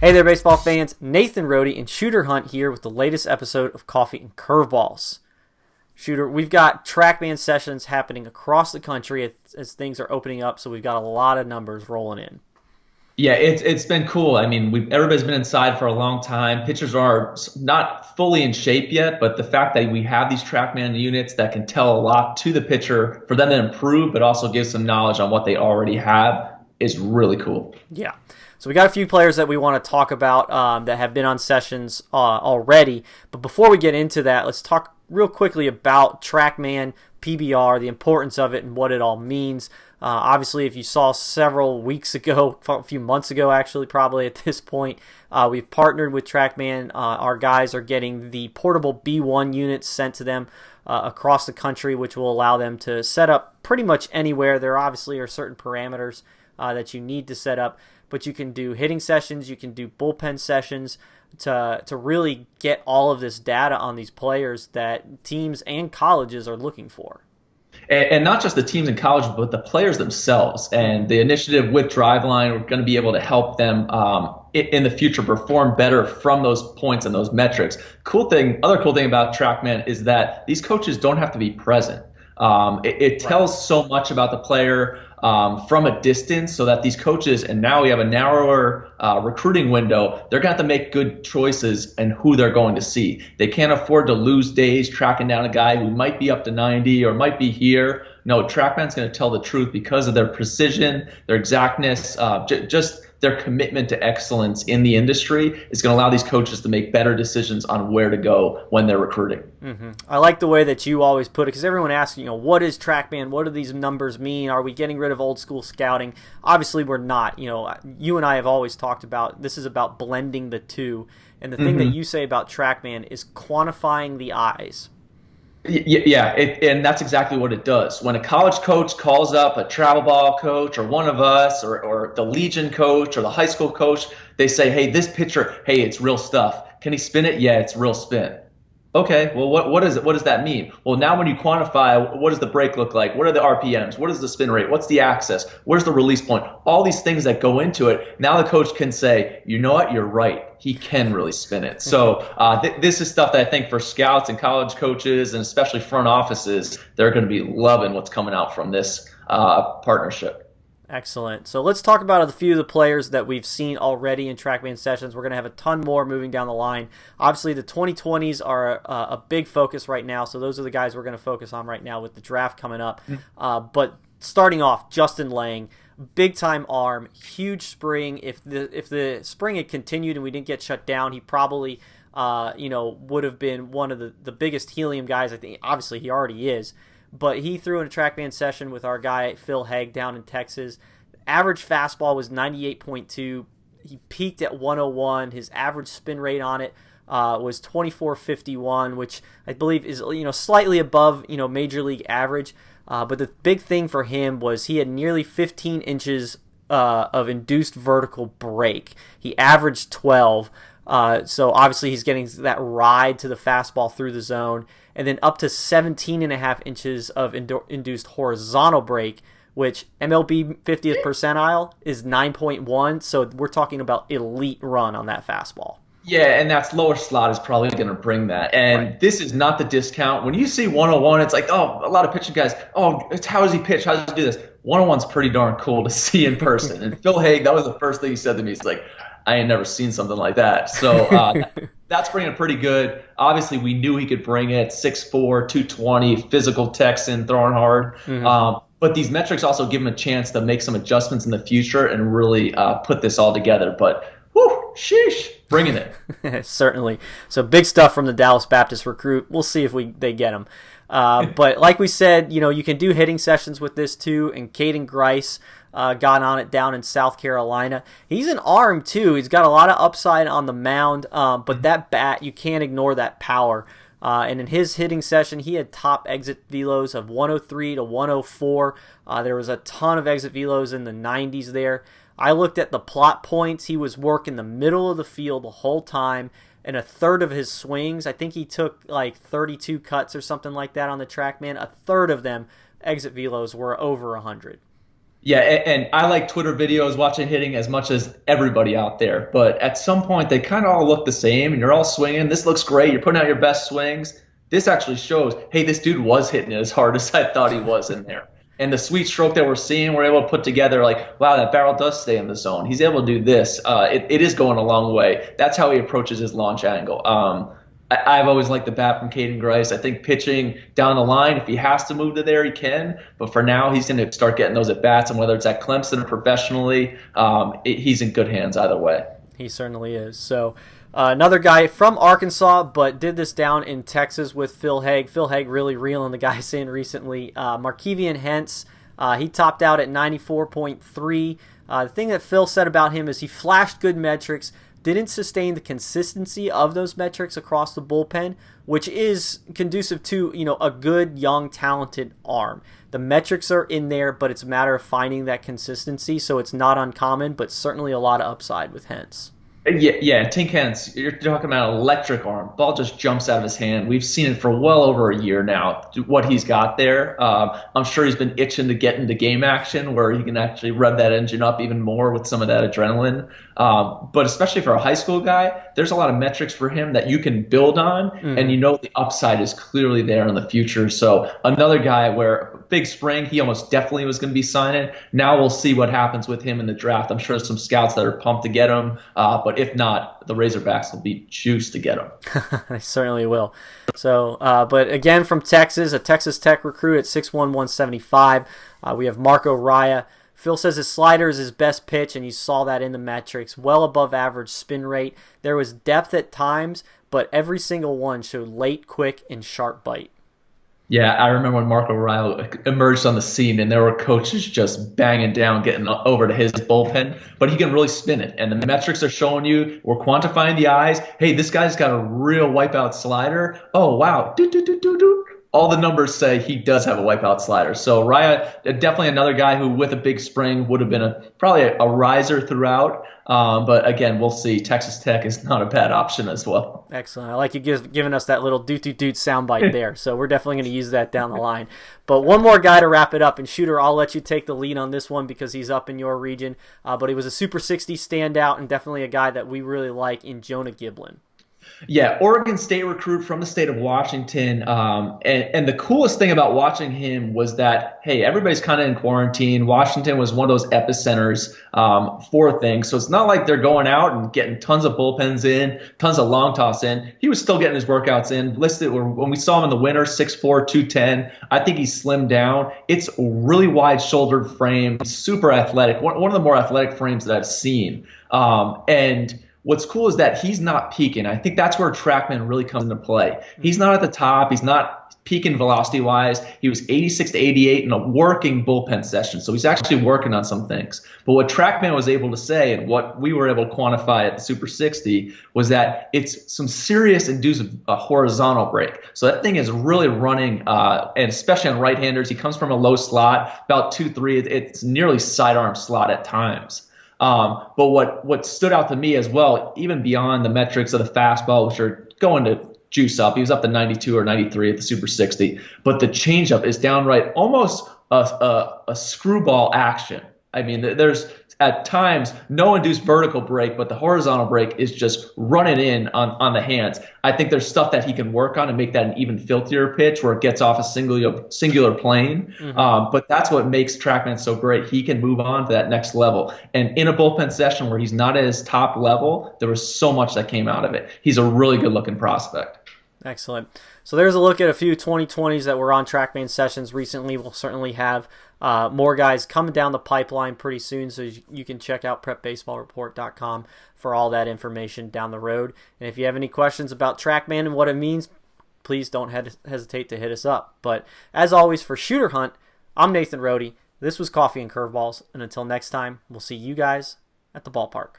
Hey there, baseball fans. Nathan Rohde and Shooter Hunt here with the latest episode of Coffee and Curveballs. Shooter, we've got Trackman sessions happening across the country as things are opening up, so we've got a lot of numbers rolling in. Yeah, it's been cool. I mean, everybody's been inside for a long time. Pitchers are not fully in shape yet, but the fact that we have these TrackMan units that can tell a lot to the pitcher for them to improve, but also give some knowledge on what they already have is really cool. Yeah. So we got a few players that we want to talk about that have been on sessions already. But before we get into that, let's talk real quickly about TrackMan, PBR, the importance of it, and what it all means. Obviously, if you saw several weeks ago, a few months ago actually, probably at this point, we've partnered with TrackMan. Our guys are getting the portable B1 units sent to them across the country, which will allow them to set up pretty much anywhere. There obviously are certain parameters that you need to set up, but you can do hitting sessions, you can do bullpen sessions to really get all of this data on these players that teams and colleges are looking for. And not just the teams in college, but the players themselves. And the initiative with Driveline, we're going to be able to help them in the future perform better from those points and those metrics. Other cool thing about TrackMan is that these coaches don't have to be present. It tells so much about the player from a distance, so that these coaches, and now we have a narrower recruiting window, they're going to have to make good choices and who they're going to see. They can't afford to lose days tracking down a guy who might be up to 90 or might be here. No, TrackMan's going to tell the truth because of their precision, their exactness, just their commitment to excellence in the industry is going to allow these coaches to make better decisions on where to go when they're recruiting. I like the way that you always put it, because everyone asks, what is TrackMan? What do these numbers mean? Are we getting rid of old school scouting? Obviously, we're not. You and I have always talked about this is about blending the two. And the thing that you say about TrackMan is quantifying the eyes. Yeah, and that's exactly what it does. When a college coach calls up a travel ball coach or one of us or the Legion coach or the high school coach, they say, hey, this pitcher, hey, it's real stuff. Can he spin it? Yeah, it's real spin. Okay, well, what is it? What does that mean? Well, now when you quantify, what does the break look like? What are the RPMs? What is the spin rate? What's the axis? Where's the release point? All these things that go into it. Now the coach can say, you know what? You're right. He can really spin it. So this is stuff that I think for scouts and college coaches and especially front offices, they're going to be loving what's coming out from this partnership. Excellent. So let's talk about a few of the players that we've seen already in TrackMan sessions. We're going to have a ton more moving down the line. Obviously, the 2020s are a big focus right now, so those are the guys we're going to focus on right now with the draft coming up. But starting off, Justin Lang, big-time arm, huge spring. If the spring had continued and we didn't get shut down, he probably would have been one of the biggest helium guys. I think obviously he already is. But he threw in a TrackMan session with our guy Phil Haig down in Texas. Average fastball was 98.2. He peaked at 101. His average spin rate on it was 24.51, which I believe is slightly above major league average. But the big thing for him was he had nearly 15 inches of induced vertical break. He averaged 12. So obviously he's getting that ride to the fastball through the zone, and then up to 17.5 inches of induced horizontal break, which MLB 50th percentile is 9.1. So we're talking about elite run on that fastball. Yeah, and that's lower slot is probably going to bring that. And This is not the discount. When you see 101, it's like, oh, a lot of pitching guys, it's how does he pitch? How does he do this? 101's pretty darn cool to see in person. And Phil Haig, that was the first thing he said to me. He's like, I ain't never seen something like that. So that's bringing it pretty good. Obviously, we knew he could bring it. 6'4", 220, physical Texan, throwing hard. But these metrics also give him a chance to make some adjustments in the future and really put this all together. But, whew, sheesh, bringing it. Certainly. So big stuff from the Dallas Baptist recruit. We'll see if they get him. But like we said, you can do hitting sessions with this too. And Caden Grice got on it down in South Carolina. He's an arm too. He's got a lot of upside on the mound, but that bat, you can't ignore that power. And in his hitting session, he had top exit velos of 103 to 104. There was a ton of exit velos in the 90s there. I looked at the plot points. He was working the middle of the field the whole time. And a third of his swings, I think he took like 32 cuts or something like that on the TrackMan. A third of them, exit velos, were over 100. Yeah, and I like Twitter videos, watching hitting as much as everybody out there. But at some point, they kind of all look the same, and you're all swinging. This looks great. You're putting out your best swings. This actually shows, hey, this dude was hitting it as hard as I thought he was in there. And the sweet stroke that we're seeing, we're able to put together like, wow, that barrel does stay in the zone. He's able to do this. It is going a long way. That's how he approaches his launch angle. I've always liked the bat from Caden Grice. I think pitching down the line, if he has to move to there, he can. But for now, he's going to start getting those at bats, and whether it's at Clemson or professionally, he's in good hands either way. He certainly is. So another guy from Arkansas, but did this down in Texas with Phil Haig. Phil Haig really reeling the guys in recently. Markevian Hentz, he topped out at 94.3. The thing that Phil said about him is he flashed good metrics, didn't sustain the consistency of those metrics across the bullpen, which is conducive to, a good, young, talented arm. The metrics are in there, but it's a matter of finding that consistency, so it's not uncommon, but certainly a lot of upside with Hentz. Yeah, Tink Hence, you're talking about an electric arm. Ball just jumps out of his hand. We've seen it for well over a year now, what he's got there. I'm sure he's been itching to get into game action where he can actually rev that engine up even more with some of that adrenaline. But especially for a high school guy, there's a lot of metrics for him that you can build on, and the upside is clearly there in the future. So another guy where big spring, he almost definitely was going to be signing. Now we'll see what happens with him in the draft. I'm sure there's some scouts that are pumped to get him, but if not, the Razorbacks will be juiced to get him. They certainly will. So, but again, from Texas, a Texas Tech recruit at 6'1", 175. We have Marco Raya. Phil says his slider is his best pitch, and you saw that in the metrics. Well above average spin rate. There was depth at times, but every single one showed late, quick, and sharp bite. Yeah, I remember when Marco Ryle emerged on the scene, and there were coaches just banging down, getting over to his bullpen. But he can really spin it, and the metrics are showing you. We're quantifying the eyes. Hey, this guy's got a real wipeout slider. Oh wow, all the numbers say he does have a wipeout slider. So Raya, definitely another guy who, with a big spring, would have been probably a riser throughout. But again, we'll see. Texas Tech is not a bad option as well. Excellent. I like you giving us that little doot soundbite there. So we're definitely going to use that down the line. But one more guy to wrap it up. And Shooter, I'll let you take the lead on this one because he's up in your region. But he was a Super 60 standout and definitely a guy that we really like in Jonah Giblin. Yeah, Oregon State recruit from the state of Washington. And the coolest thing about watching him was that, hey, everybody's kind of in quarantine. Washington was one of those epicenters for things. So it's not like they're going out and getting tons of bullpens in, tons of long toss in. He was still getting his workouts in. Listed when we saw him in the winter, 6'4", 210. I think he's slimmed down. It's really wide-shouldered frame, super athletic. One of the more athletic frames that I've seen. And what's cool is that he's not peaking. I think that's where Trackman really comes into play. He's not at the top. He's not peaking velocity-wise. He was 86 to 88 in a working bullpen session, so he's actually working on some things. But what Trackman was able to say and what we were able to quantify at the Super 60 was that it's some serious induced horizontal break. So that thing is really running, and especially on right-handers. He comes from a low slot, about 2-3. It's nearly sidearm slot at times. But what stood out to me as well, even beyond the metrics of the fastball, which are going to juice up, he was up to 92 or 93 at the Super 60, but the changeup is downright almost a screwball action. I mean, there's at times no induced vertical break, but the horizontal break is just running in on the hands. I think there's stuff that he can work on and make that an even filthier pitch where it gets off a singular plane. But that's what makes Trackman so great. He can move on to that next level. And in a bullpen session where he's not at his top level, there was so much that came out of it. He's a really good looking prospect. Excellent. So there's a look at a few 2020s that were on Trackman sessions recently. We'll certainly have more guys coming down the pipeline pretty soon, so you can check out prepbaseballreport.com for all that information down the road. And if you have any questions about Trackman and what it means, please don't hesitate to hit us up. But as always, for Shooter Hunt, I'm Nathan Rohde. This was Coffee and Curveballs, and until next time, we'll see you guys at the ballpark.